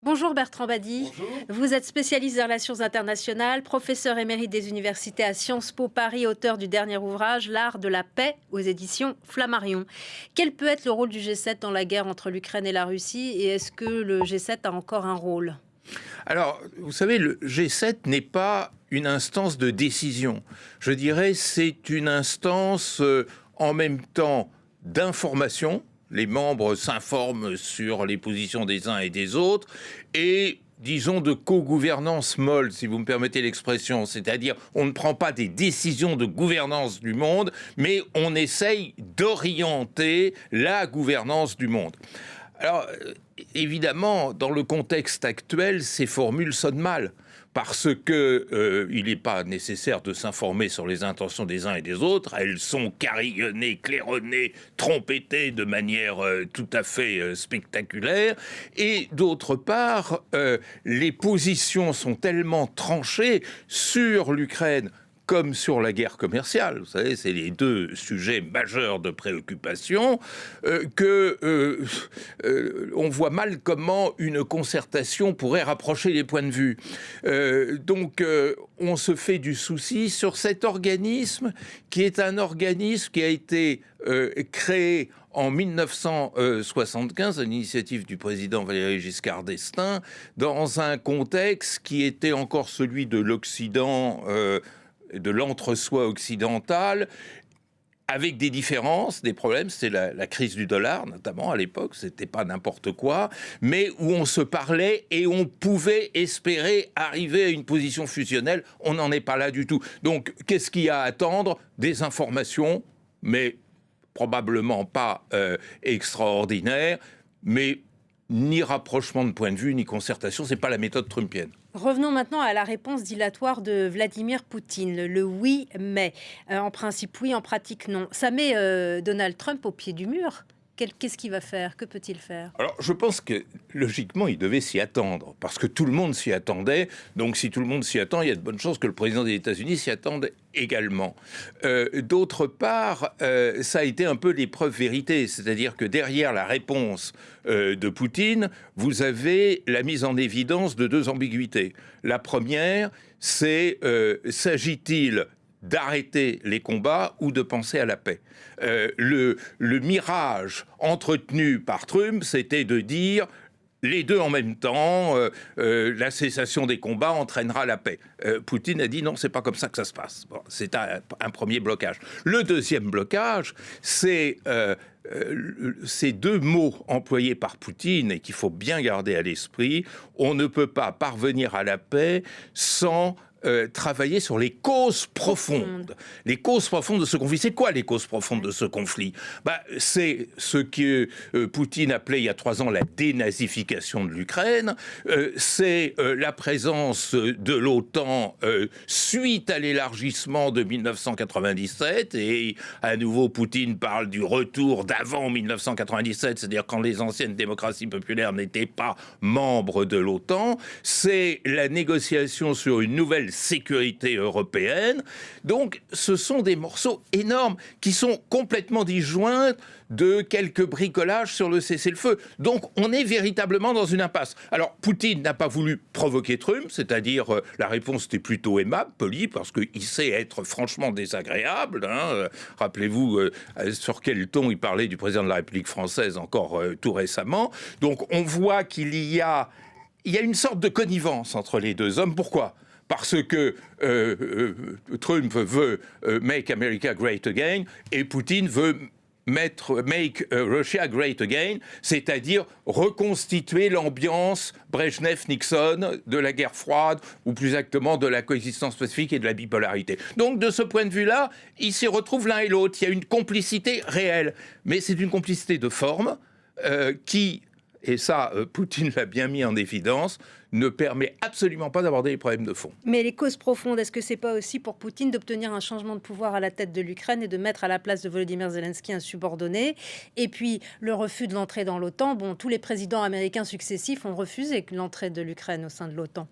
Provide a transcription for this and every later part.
Bonjour Bertrand Badi, Bonjour. vous êtes spécialiste des relations internationales, professeur émérite des universités à Sciences Po Paris, auteur du dernier ouvrage L'art de la paix aux éditions Flammarion. Quel peut être le rôle du G7 dans la guerre entre l'Ukraine et la Russie et est-ce que le G7 a encore un rôle? Alors, vous savez, le G7 n'est pas une instance de décision. Je dirais c'est une instance en même temps d'information. Les membres s'informent sur les positions des uns et des autres et disons de co-gouvernance molle, si vous me permettez l'expression. C'est-à-dire, on ne prend pas des décisions de gouvernance du monde, mais on essaye d'orienter la gouvernance du monde. Alors, évidemment, dans le contexte actuel, ces formules sonnent mal. Parce que il n'est pas nécessaire de s'informer sur les intentions des uns et des autres. Elles sont carillonnées, claironnées, trompetées de manière tout à fait spectaculaire. Et d'autre part, les positions sont tellement tranchées sur l'Ukraine comme sur la guerre commerciale, vous savez, c'est les deux sujets majeurs de préoccupation, on voit mal comment une concertation pourrait rapprocher les points de vue. Donc, on se fait du souci sur cet organisme qui est un organisme qui a été créé en 1975, à l'initiative du président Valéry Giscard d'Estaing, dans un contexte qui était encore celui de l'Occident, de l'entre-soi occidental, avec des différences, des problèmes. C'est la crise du dollar, notamment, à l'époque. C'était pas n'importe quoi, mais où on se parlait et on pouvait espérer arriver à une position fusionnelle. On n'en est pas là du tout. Donc, qu'est-ce qu'il y a à attendre? Des informations, mais probablement pas extraordinaires, mais ni rapprochement de point de vue, ni concertation. C'est pas la méthode trumpienne. Revenons maintenant à la réponse dilatoire de Vladimir Poutine, le oui mais. En principe oui, en pratique non. Ça met Donald Trump au pied du mur. Qu'est-ce qu'il va faire? Que peut-il faire? Alors, je pense que, logiquement, il devait s'y attendre, parce que tout le monde s'y attendait. Donc, si tout le monde s'y attend, il y a de bonnes chances que le président des États-Unis s'y attende également. D'autre part, ça a été un peu l'épreuve vérité, c'est-à-dire que derrière la réponse de Poutine, vous avez la mise en évidence de deux ambiguïtés. La première, c'est s'agit-il d'arrêter les combats ou de penser à la paix. Le mirage entretenu par Trump, c'était de dire les deux en même temps, la cessation des combats entraînera la paix. Poutine a dit non, c'est pas comme ça que ça se passe. Bon, c'est un premier blocage. Le deuxième blocage, c'est ces deux mots employés par Poutine et qu'il faut bien garder à l'esprit. On ne peut pas parvenir à la paix sans travailler sur les causes profondes. Les causes profondes de ce conflit. C'est quoi les causes profondes de ce conflit? C'est ce que Poutine appelait il y a 3 ans la dénazification de l'Ukraine. C'est la présence de l'OTAN suite à l'élargissement de 1997. Et à nouveau, Poutine parle du retour d'avant 1997, c'est-à-dire quand les anciennes démocraties populaires n'étaient pas membres de l'OTAN. C'est la négociation sur une nouvelle sécurité européenne. Donc, ce sont des morceaux énormes qui sont complètement disjoints de quelques bricolages sur le cessez-le-feu. Donc, on est véritablement dans une impasse. Alors, Poutine n'a pas voulu provoquer Trump, c'est-à-dire la réponse était plutôt aimable, polie, parce qu'il sait être franchement désagréable. Rappelez-vous sur quel ton il parlait du président de la République française encore tout récemment. Donc, on voit qu'il y a une sorte de connivence entre les deux hommes. Pourquoi ? Parce que Trump veut Make America Great Again et Poutine veut Make Russia Great Again, c'est-à-dire reconstituer l'ambiance Brejnev-Nixon de la guerre froide, ou plus exactement de la coexistence pacifique et de la bipolarité. Donc de ce point de vue-là, ils s'y retrouvent l'un et l'autre. Il y a une complicité réelle, mais c'est une complicité de forme qui, et ça Poutine l'a bien mis en évidence, ne permet absolument pas d'aborder les problèmes de fond. Mais les causes profondes, est-ce que c'est pas aussi pour Poutine d'obtenir un changement de pouvoir à la tête de l'Ukraine et de mettre à la place de Volodymyr Zelensky un subordonné? Et puis le refus de l'entrée dans l'OTAN. Bon, tous les présidents américains successifs ont refusé l'entrée de l'Ukraine au sein de l'OTAN.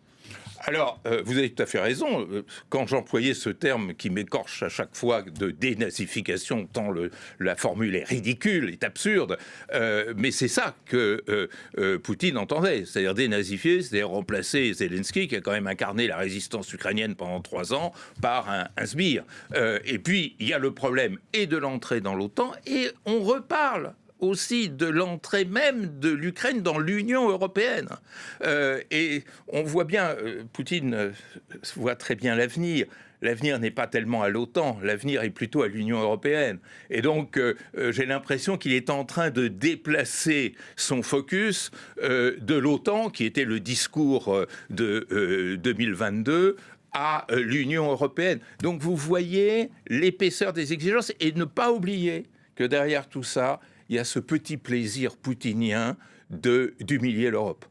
Alors, vous avez tout à fait raison. Quand j'employais ce terme qui m'écorche à chaque fois de dénazification, tant la formule est ridicule, est absurde, mais c'est ça que Poutine entendait. C'est-à-dire dénazifier, c'est-à-dire remplacer Zelensky, qui a quand même incarné la résistance ukrainienne pendant 3 ans, par un sbire. Et puis, il y a le problème et de l'entrée dans l'OTAN, et on reparle aussi de l'entrée même de l'Ukraine dans l'Union européenne. Et on voit bien, Poutine voit très bien l'avenir. L'avenir n'est pas tellement à l'OTAN, l'avenir est plutôt à l'Union européenne. Et donc, j'ai l'impression qu'il est en train de déplacer son focus de l'OTAN, qui était le discours de 2022, à l'Union européenne. Donc, vous voyez l'épaisseur des exigences, et ne pas oublier que derrière tout ça, il y a ce petit plaisir poutinien d'humilier l'Europe.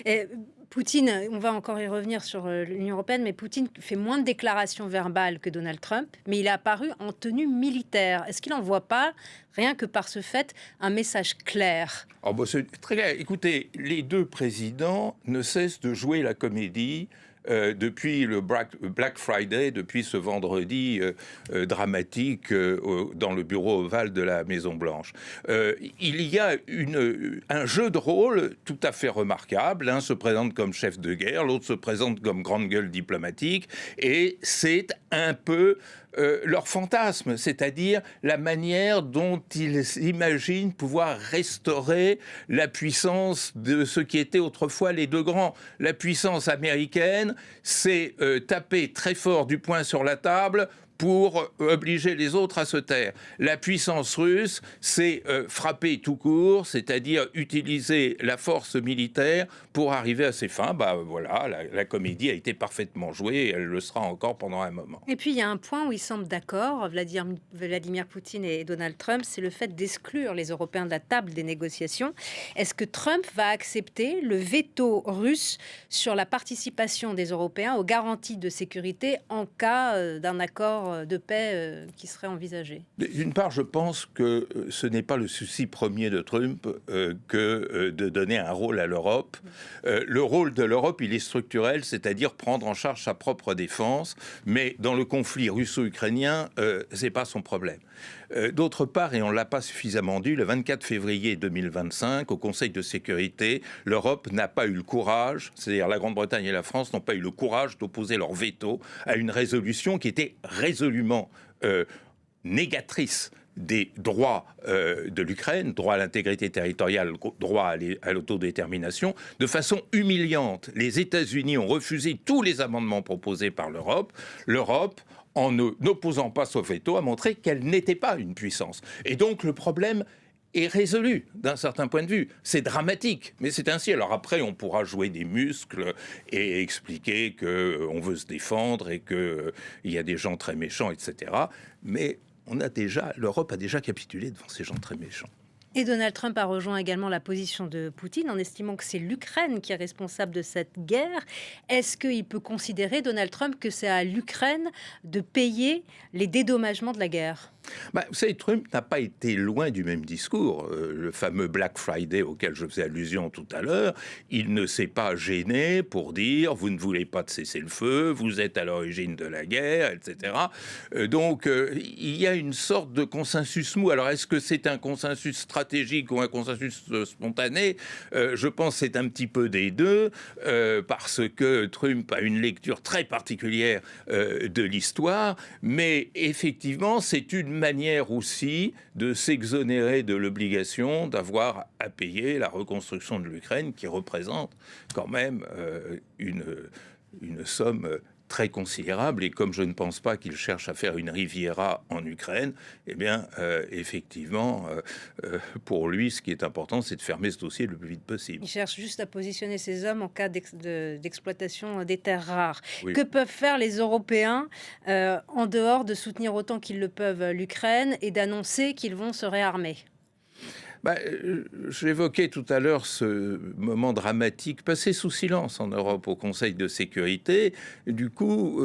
Et Poutine, on va encore y revenir sur l'Union européenne, mais Poutine fait moins de déclarations verbales que Donald Trump, mais il est apparu en tenue militaire. Est-ce qu'il n'envoie pas, rien que par ce fait, un message clair ? C'est très clair. Écoutez, les deux présidents ne cessent de jouer la comédie depuis le Black Friday, depuis ce vendredi dramatique dans le bureau ovale de la Maison-Blanche. Il y a un jeu de rôle tout à fait remarquable. L'un se présente comme chef de guerre, l'autre se présente comme grande gueule diplomatique, et c'est un peu leur fantasme, c'est-à-dire la manière dont ils imaginent pouvoir restaurer la puissance de ce qui était autrefois les deux grands. La puissance américaine, c'est taper très fort du poing sur la table pour obliger les autres à se taire. La puissance russe, c'est frapper tout court, c'est-à-dire utiliser la force militaire pour arriver à ses fins. Voilà, la comédie a été parfaitement jouée et elle le sera encore pendant un moment. Et puis il y a un point où ils semblent d'accord, Vladimir Poutine et Donald Trump, c'est le fait d'exclure les Européens de la table des négociations. Est-ce que Trump va accepter le veto russe sur la participation des Européens aux garanties de sécurité en cas d'un accord de paix qui serait envisagé? D'une part, je pense que ce n'est pas le souci premier de Trump que de donner un rôle à l'Europe. Le rôle de l'Europe, il est structurel, c'est-à-dire prendre en charge sa propre défense, mais dans le conflit russo-ukrainien, c'est pas son problème. D'autre part, et on ne l'a pas suffisamment dit, le 24 février 2025, au Conseil de sécurité, l'Europe n'a pas eu le courage, c'est-à-dire la Grande-Bretagne et la France n'ont pas eu le courage d'opposer leur veto à une résolution qui était résolument négatrice des droits de l'Ukraine, droit à l'intégrité territoriale, droit à l'autodétermination, de façon humiliante. Les États-Unis ont refusé tous les amendements proposés par l'Europe. L'Europe, en n'opposant pas ce veto, a montré qu'elle n'était pas une puissance. Et donc le problème est résolu d'un certain point de vue. C'est dramatique, mais c'est ainsi. Alors après, on pourra jouer des muscles et expliquer qu'on veut se défendre et qu'il y a des gens très méchants, etc. Mais l'Europe a déjà capitulé devant ces gens très méchants. Et Donald Trump a rejoint également la position de Poutine en estimant que c'est l'Ukraine qui est responsable de cette guerre. Est-ce qu'il peut considérer, Donald Trump, que c'est à l'Ukraine de payer les dédommagements de la guerre ? Vous savez, Trump n'a pas été loin du même discours. Le fameux Black Friday auquel je faisais allusion tout à l'heure, il ne s'est pas gêné pour dire « vous ne voulez pas de cessez-le-feu, vous êtes à l'origine de la guerre, etc. » Donc, il y a une sorte de consensus mou. Alors, est-ce que c'est un consensus stratégique ou un consensus spontané ? Je pense que c'est un petit peu des deux, parce que Trump a une lecture très particulière de l'histoire, mais effectivement, c'est une manière aussi de s'exonérer de l'obligation d'avoir à payer la reconstruction de l'Ukraine, qui représente quand même une somme très considérable. Et comme je ne pense pas qu'il cherche à faire une Riviera en Ukraine, eh bien, effectivement, pour lui, ce qui est important, c'est de fermer ce dossier le plus vite possible. Il cherche juste à positionner ses hommes en cas d'exploitation des terres rares. Oui. Que peuvent faire les Européens en dehors de soutenir autant qu'ils le peuvent l'Ukraine et d'annoncer qu'ils vont se réarmer ? J'évoquais tout à l'heure ce moment dramatique passé sous silence en Europe au Conseil de sécurité. Du coup,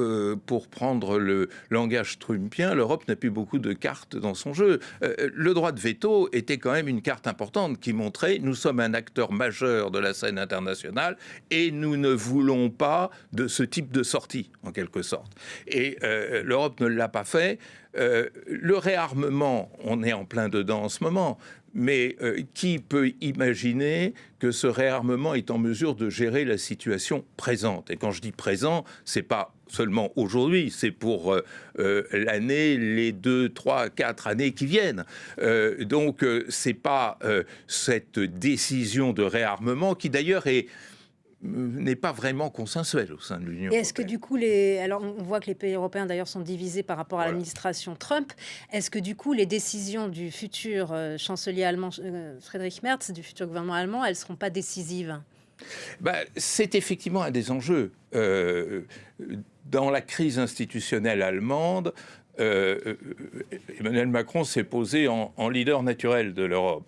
pour prendre le langage trumpien, l'Europe n'a plus beaucoup de cartes dans son jeu. Le droit de veto était quand même une carte importante qui montrait nous sommes un acteur majeur de la scène internationale et nous ne voulons pas de ce type de sortie, en quelque sorte. Et l'Europe ne l'a pas fait. Le réarmement, on est en plein dedans en ce moment. Mais qui peut imaginer que ce réarmement est en mesure de gérer la situation présente? Et quand je dis présent, c'est pas seulement aujourd'hui, c'est pour l'année, les 2, 3, 4 années qui viennent. Donc, c'est pas cette décision de réarmement qui d'ailleurs n'est pas vraiment consensuel au sein de l'Union européenne. Est-ce que du coup, alors on voit que les pays européens d'ailleurs sont divisés par rapport à l'administration Trump, est-ce que du coup les décisions du futur chancelier allemand Friedrich Merz, du futur gouvernement allemand, elles ne seront pas décisives? C'est effectivement un des enjeux. Dans la crise institutionnelle allemande, Emmanuel Macron s'est posé en leader naturel de l'Europe.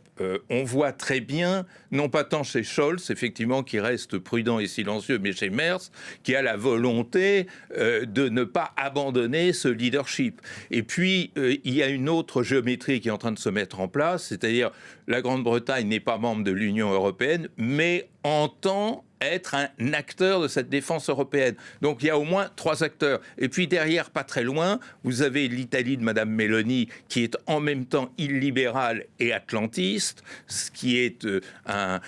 On voit très bien, non pas tant chez Scholz, effectivement, qui reste prudent et silencieux, mais chez Merz, qui a la volonté de ne pas abandonner ce leadership. Et puis, il y a une autre géométrie qui est en train de se mettre en place, c'est-à-dire la Grande-Bretagne n'est pas membre de l'Union européenne, mais entend être un acteur de cette défense européenne. Donc il y a au moins 3 acteurs. Et puis derrière, pas très loin, vous avez l'Italie de Madame Meloni, qui est en même temps illibérale et atlantiste, ce qui est un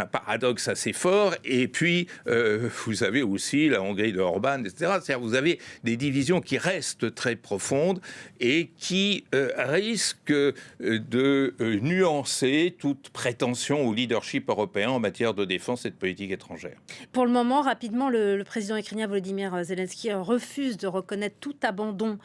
paradoxe assez fort. Et puis vous avez aussi la Hongrie de Orban, etc. C'est-à-dire vous avez des divisions qui restent très profondes et qui risquent de nuancer toute prétention au leadership européen en matière de défense et de politique étrangère. Pour le moment, rapidement, le président ukrainien Volodymyr Zelensky refuse de reconnaître tout abandon,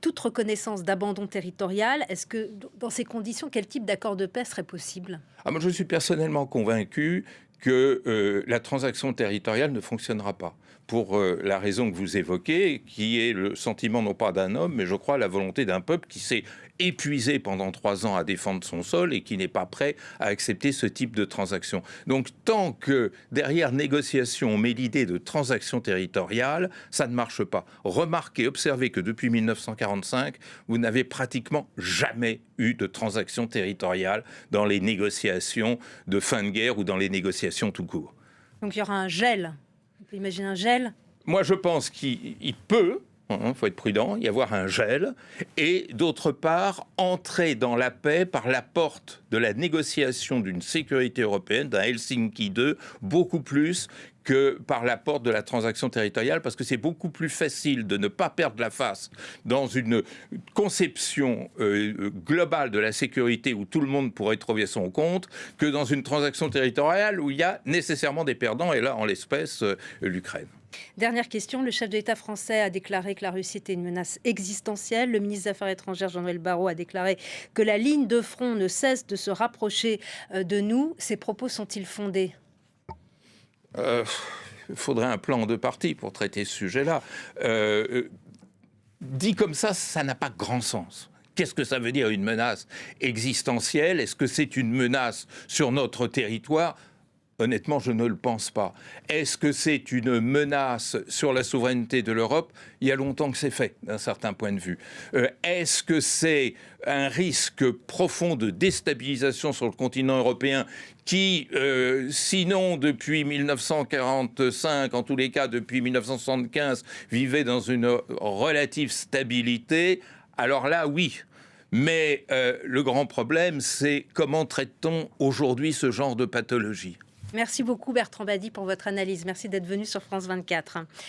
toute reconnaissance d'abandon territorial. Est-ce que, dans ces conditions, quel type d'accord de paix serait possible? Moi, je suis personnellement convaincu que la transaction territoriale ne fonctionnera pas. Pour la raison que vous évoquez, qui est le sentiment non pas d'un homme, mais je crois la volonté d'un peuple qui s'est épuisé pendant 3 ans à défendre son sol et qui n'est pas prêt à accepter ce type de transaction. Donc tant que derrière négociation on met l'idée de transaction territoriale, ça ne marche pas. Remarquez, observez que depuis 1945, vous n'avez pratiquement jamais eu de transaction territoriale dans les négociations de fin de guerre ou dans les négociations tout court. Donc il y aura un gel. On peut imaginer un gel? Moi, je pense qu'il peut, il faut être prudent, y avoir un gel, et d'autre part, entrer dans la paix par la porte de la négociation d'une sécurité européenne, d'un Helsinki 2, beaucoup plus que par la porte de la transaction territoriale, parce que c'est beaucoup plus facile de ne pas perdre la face dans une conception globale de la sécurité où tout le monde pourrait trouver son compte, que dans une transaction territoriale où il y a nécessairement des perdants, et là, en l'espèce, l'Ukraine. Dernière question, le chef de l'État français a déclaré que la Russie était une menace existentielle. Le ministre des Affaires étrangères, Jean-Noël Barrot, a déclaré que la ligne de front ne cesse de se rapprocher de nous. Ces propos sont-ils fondés? Il faudrait un plan en 2 parties pour traiter ce sujet-là. Dit comme ça n'a pas grand sens. Qu'est-ce que ça veut dire une menace existentielle? Est-ce que c'est une menace sur notre territoire? Honnêtement, je ne le pense pas. Est-ce que c'est une menace sur la souveraineté de l'Europe? Il y a longtemps que c'est fait, d'un certain point de vue. Est-ce que c'est un risque profond de déstabilisation sur le continent européen qui, sinon depuis 1945, en tous les cas depuis 1975, vivait dans une relative stabilité? Alors là, oui. Mais le grand problème, c'est comment traite-t-on aujourd'hui ce genre de pathologie? Merci beaucoup Bertrand Badi pour votre analyse. Merci d'être venu sur France 24.